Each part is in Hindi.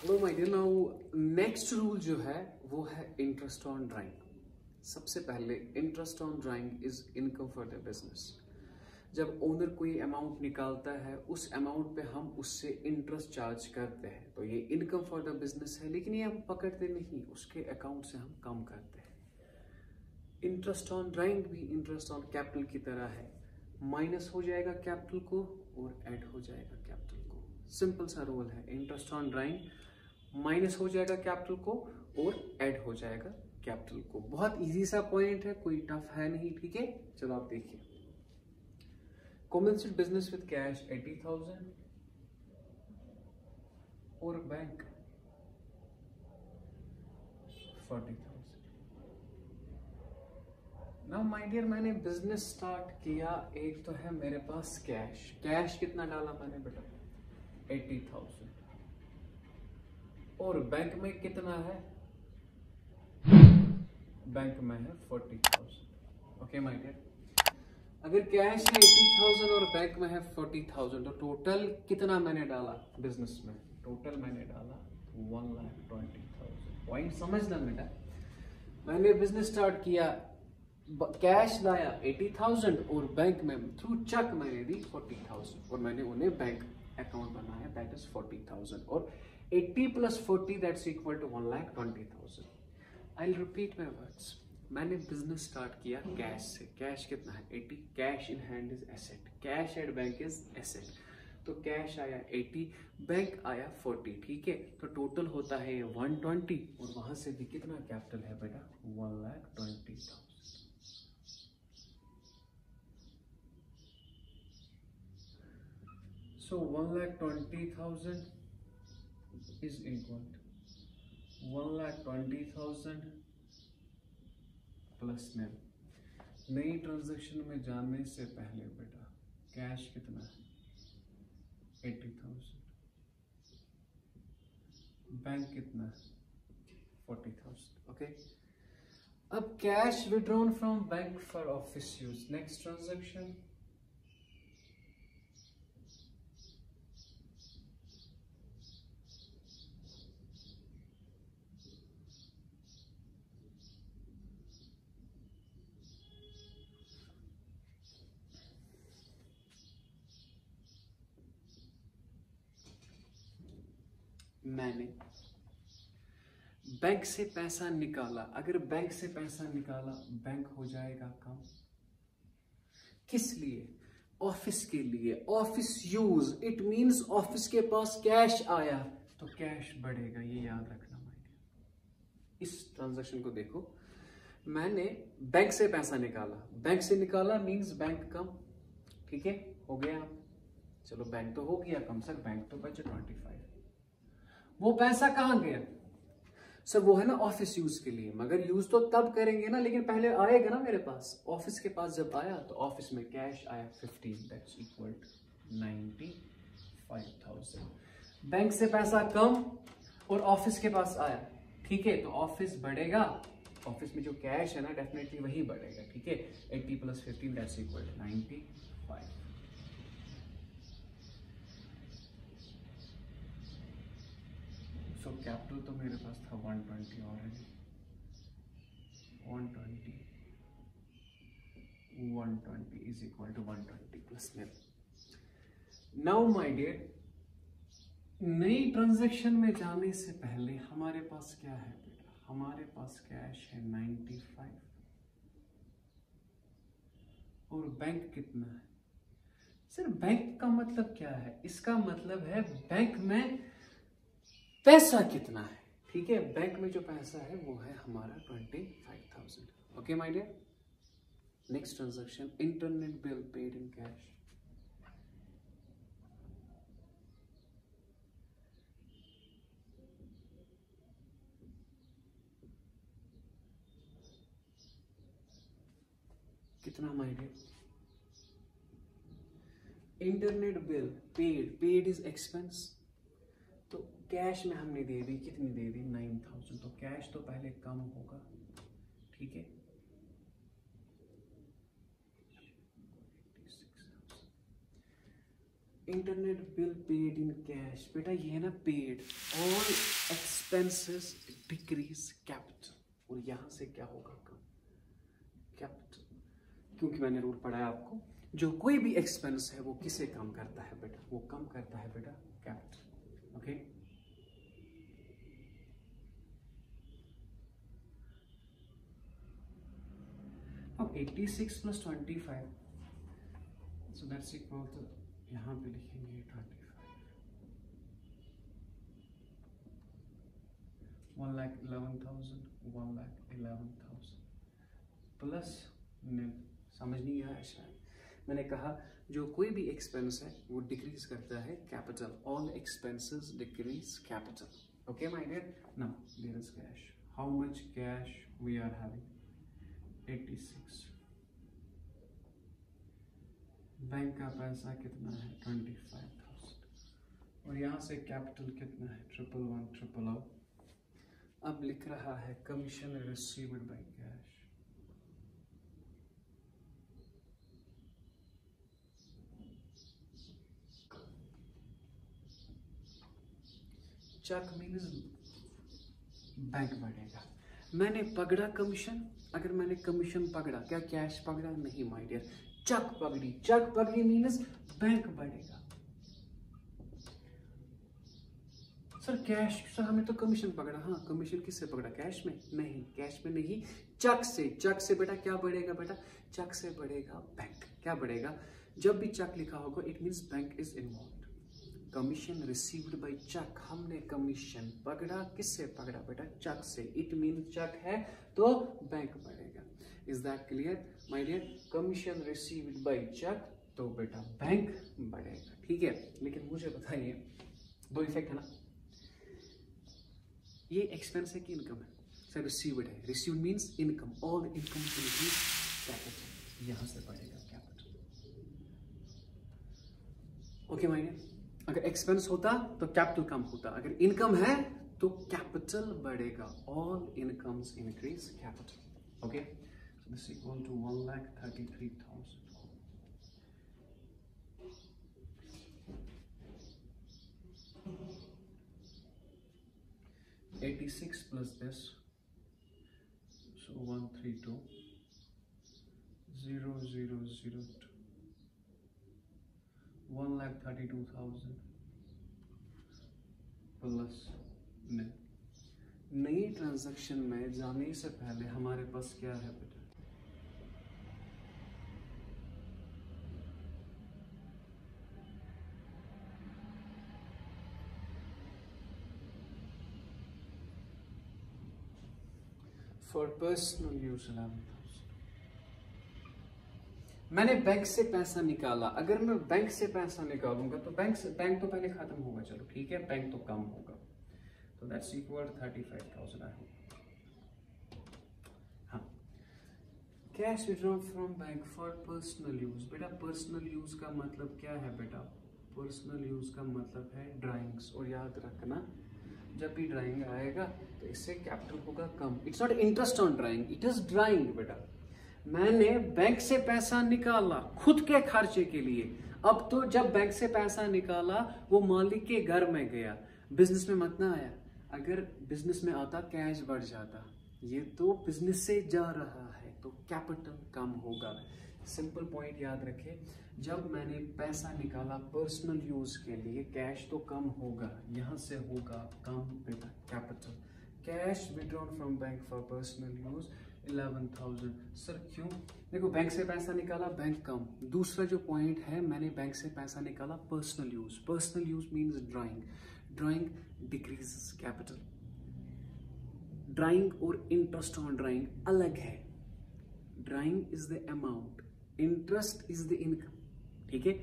Hello my dear, now next rule जो है वो है इंटरेस्ट ऑन ड्राइंग। सबसे पहले interest on drawing is income for the business. जब ओनर कोई अमाउंट निकालता है उस अमाउंट पे हम उससे इंटरेस्ट चार्ज करते हैं, तो ये इनकम फॉर द बिजनेस है, लेकिन ये हम पकड़ते नहीं, उसके अकाउंट से हम कम करते हैं। इंटरेस्ट ऑन ड्राइंग भी इंटरेस्ट ऑन कैपिटल की तरह है, माइनस हो जाएगा कैपिटल को और ऐड हो जाएगा कैपिटल को। सिंपल सा रूल है, इंटरेस्ट ऑन ड्राइंग माइनस हो जाएगा कैपिटल को और ऐड हो जाएगा कैपिटल को। बहुत इजी सा पॉइंट है, कोई टफ है नहीं, ठीक है। चलो आप देखिए, कॉमर्शियल बिजनेस विद कैश 80,000 और बैंक 40,000। नाउ माय डियर, मैंने बिजनेस स्टार्ट किया, एक तो है मेरे पास कैश। कैश कितना डाला मैंने बेटा? 80,000। और बैंक में कितना है? बैंक में है 40,000। ओके माय डियर, अगर कैश है 80,000 और बैंक में है 40,000, तो टोटल कितना मैंने डाला बिजनेस में? टोटल मैंने डाला 1,20,000। पॉइंट समझना बेटा, मैंने बिजनेस स्टार्ट किया, कैश लाया 80,000 और बैंक में थ्रू चेक मैंने दी 40,000 और मैंने उन्हें बैंक अकाउंट बनाया, दैट इज 40,000। और 80 plus 40 that's equal to 1,20,000। I'll repeat my words। मैंने बिजनेस स्टार्ट किया कैश से। कैश कितना है? 80। Cash in hand is asset, cash at bank is asset. तो कैश आया 80, बैंक आया 40, ठीक है। तो टोटल होता है 120 और वहां से भी कितना कैपिटल है बेटा? 1,20,000। So 1,20,000 is equal to 1,20,000 plus nil। नई ट्रांजैक्शन में जाने से पहले बेटा कैश कितना है? 80,000। बैंक कितना है? 40,000। ओके, अब cash withdrawn from bank for office use. Next transaction, मैंने बैंक से पैसा निकाला। अगर बैंक से पैसा निकाला, बैंक हो जाएगा कम। किस लिए? ऑफिस के लिए। Office use, it means office के पास कैश आया तो कैश बढ़ेगा, ये याद रखना माइडियर। इस ट्रांजैक्शन को देखो, मैंने बैंक से पैसा निकाला, बैंक से निकाला मींस बैंक कम, ठीक है, हो गया। चलो बैंक तो हो गया कम, सर बैंक तो बचे 25। वो पैसा कहां गया? सर वो है ना ऑफिस यूज के लिए, मगर यूज तो तब करेंगे ना, लेकिन पहले आएगा ना मेरे पास। ऑफिस के पास जब आया तो ऑफिस में कैश आया 15, दैट्स इक्वल टू 95,000। बैंक से पैसा कम और ऑफिस के पास आया, ठीक है, तो ऑफिस बढ़ेगा। ऑफिस में जो कैश है ना, डेफिनेटली वही बढ़ेगा, ठीक है। 80 + 15 that's equal to 95। So capital तो मेरे पास था 120 already. 120 is equal to 120 plus nil। Now my dear, नई ट्रांजैक्शन में जाने से पहले हमारे पास क्या है बेटा? हमारे पास कैश है 95 और बैंक कितना है? सर बैंक का मतलब क्या है? इसका मतलब है बैंक में पैसा कितना है, ठीक है। बैंक में जो पैसा है वो है हमारा 25,000। Okay my dear, next transaction, internet bill paid in cash. कितना my dear? Internet bill paid, paid is expense, तो कैश में हमने दे दी, कितनी दे दी? 9,000। तो कैश तो पहले कम होगा, ठीक है। Internet bill paid in cash, बेटा ये है ना paid, all expenses decrease capital, और यहां से क्या होगा कम कैपिटल, क्योंकि मैंने रूल पढ़ाया आपको, जो कोई भी एक्सपेंस है वो किसे कम करता है बेटा, वो कम करता है बेटा कैपिटल। ओके, अब 86 + 25, so that's equal to, यहाँ पे लिखेंगे 25, 1,11,000, 1,11,000 प्लस निल। समझ नहीं आया शायद, मैंने कहा जो कोई भी एक्सपेंस है वो डिक्रीज करता है capital, all expenses decrease capital. Okay my dear, now there is cash, how much cash we are having, 86, bank का पैसा कितना है 25,000, और यहाँ से कैपिटल कितना है 111,000। अब लिख रहा है commission received by cash, cheque means bank बढ़ेगा, मैंने पकड़ा कमीशन, अगर मैंने कमीशन पकड़ा, क्या कैश पकड़ा, नहीं माय डियर, चेक पकड़ी, चेक पकड़ी मीन्स बैंक बढ़ेगा। सर कैश, सर हमें तो कमीशन पकड़ा, हाँ कमीशन किससे पकड़ा, कैश में, नहीं कैश में नहीं, चेक से, चेक से बेटा क्या बढ़ेगा, बेटा चेक से बढ़ेगा बैंक, क्या बढ़ेगा, जब भी चेक लिखा होगा it means bank is involve. Commission received by cheque, हमने कमीशन पकड़ा, किससे पकड़ा बेटा, चेक से, इट मीन चेक है तो बैंक बढ़ेगा। Is that clear my dear, commission received by cheque तो बेटा बैंक बढ़ेगा, ठीक है। लेकिन मुझे बताइए, दो इफेक्ट है ना, ये एक्सपेंस है कि इनकम है, सर रिसीव्ड है, received means income, all income capital, यहां से बढ़ेगा कैपिटल। ओके माय डियर, अगर एक्सपेंस होता तो कैपिटल कम होता, अगर इनकम है तो कैपिटल बढ़ेगा, all incomes increase capital. Okay, so this equal to 1,33,000, 86 plus this, so 132,000, 1,32,000 plus nil. नई ट्रांजैक्शन में जाने से पहले हमारे पास क्या है बेटा, फॉर पर्सनल यूज 11,000, मैंने बैंक से पैसा निकाला, अगर मैं बैंक से पैसा निकालूंगा तो बैंक तो पहले खत्म होगा, चलो ठीक है, बैंक तो कम होगा, तो दैट्स इक्वल 35,000 आई होप। हाँ, cash withdrawn from bank for personal use, बेटा पर्सनल यूज का मतलब क्या है बेटा, पर्सनल यूज का मतलब है ड्राइंग्स, और याद रखना जब भी ड्राइंग आएगा तो इससे कैपिटल होगा कम, it's not interest on drawing, it is drawing बेटा। मैंने बैंक से पैसा निकाला खुद के खर्चे के लिए, अब तो जब बैंक से पैसा निकाला वो मालिक के घर में गया, बिजनेस में मत ना आया, अगर बिजनेस में आता कैश बढ़ जाता, ये तो बिजनेस से जा रहा है तो कैपिटल कम होगा। सिंपल पॉइंट याद रखें, जब मैंने पैसा निकाला पर्सनल यूज के लिए कैश तो कम होगा, यहां से होगा कम बेटा capital. Cash withdrawn from bank for personal use 11,000, sir क्यों, देखो बैंक से पैसा निकाला बैंक कम, दूसरा जो पॉइंट है मैंने बैंक से पैसा निकाला personal use, personal use means drawing, drawing decreases capital. Drawing और इंटरेस्ट ऑन ड्राइंग अलग है, drawing is the amount, interest is the income, ठीक है।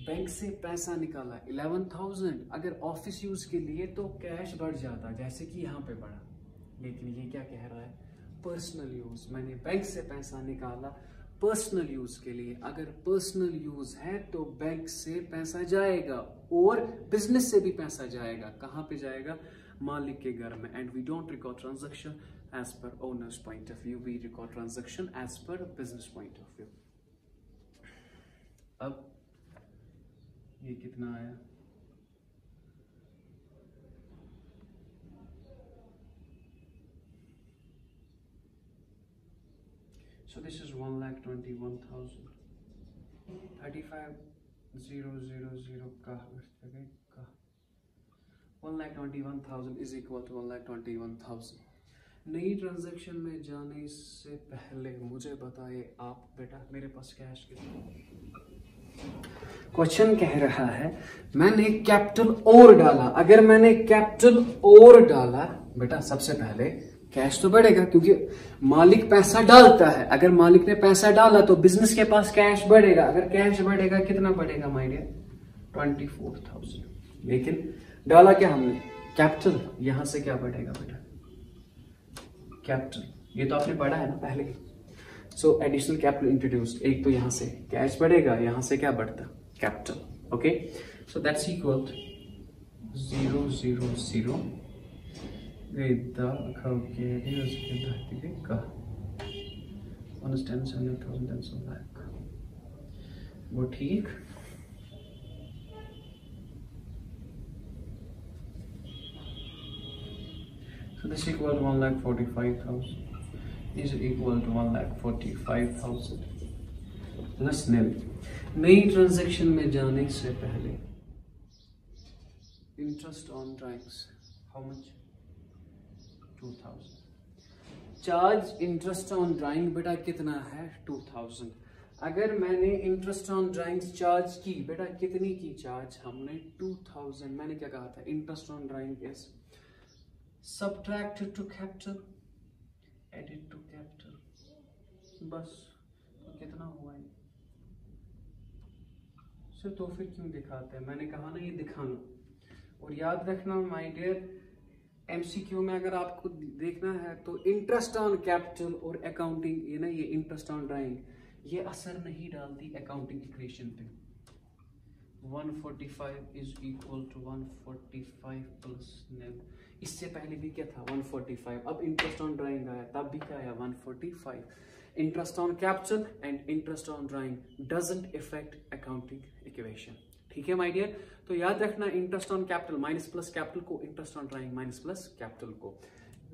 बैंक से पैसा निकाला 11,000, अगर ऑफिस यूज के लिए तो कैश बढ़ जाता जैसे कि यहाँ पे बढ़ा, लेकिन ये क्या कह रहा है पर्सनल यूज, मैंने बैंक से पैसा निकाला पर्सनल यूज के लिए, अगर पर्सनल यूज है तो बैंक से पैसा जाएगा और बिजनेस से भी पैसा जाएगा, कहाँ पे जाएगा, मालिक के घर में। And we don't record transaction as per owners point of view, we record transaction as per business point of view. अब ये कितना आया, so this is 1,21,000, 35,000 का 1,21,000 is equal to 1,21,000। नई ट्रांजैक्शन में जाने से पहले मुझे बताइए आप बेटा, मेरे पास कैश कितना। क्वेश्चन कह रहा है मैंने कैपिटल और डाला, अगर मैंने कैपिटल और डाला बेटा सबसे पहले कैश तो बढ़ेगा क्योंकि मालिक पैसा डालता है। अगर मालिक ने पैसा डाला तो बिजनेस के पास कैश बढ़ेगा। अगर कैश बढ़ेगा कितना बढ़ेगा माय डियर, 24,000। लेकिन डाला क्या हमने, कैपिटल। यहां से क्या बढ़ेगा बेटा, कैपिटल। ये तो आपने पढ़ा है ना पहले। सो एडिशनल कैपिटल इंट्रोड्यूस्ड। एक तो यहां से कैश बढ़ेगा, यहां से क्या बढ़ता, capital. Okay, so that's equal 0,0,0 वो ठीक। So this is equal to 1,45,000 is equal to 1,45,000 plus nil। नई ट्रांजैक्शन में जाने से पहले interest on drawings how much, 2,000। Charge interest on drawing बेटा कितना है, 2,000। अगर मैंने इंटरेस्ट ऑन ड्राइंग्स चार्ज की बेटा, कितनी की चार्ज हमने, 2,000। मैंने क्या कहा था, interest on drawing is subtracted to capital added to capital, बस। तो कितना हुआ ये सर, तो फिर क्यों दिखाते हैं, मैंने कहा ना ये दिखाना। और याद रखना माय डियर, एमसीक्यू में अगर आपको देखना है तो इंटरेस्ट ऑन कैपिटल और अकाउंटिंग, ये ना ये इंटरेस्ट ऑन ड्राइंग ये असर नहीं डालती अकाउंटिंग इक्वेशन पे। 145 is equal to 145 plus nil। इससे पहले भी क्या था, 145। अब इंटरेस्ट ऑन ड्राइंग आया, तब भी क्या आया, 145। Interest on capital and interest on drawing doesn't effect accounting equation. ठीक है माय डियर, तो याद रखना interest on capital minus plus capital को, interest on drawing minus plus capital को।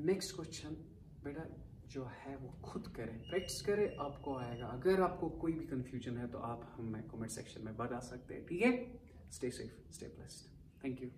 नेक्स्ट क्वेश्चन बेटा जो है वो खुद करें, प्रैक्टिस करें, आपको आएगा। अगर आपको कोई भी कंफ्यूजन है तो आप हमें कमेंट सेक्शन में बता सकते हैं। ठीक है, stay safe, stay blessed, thank you.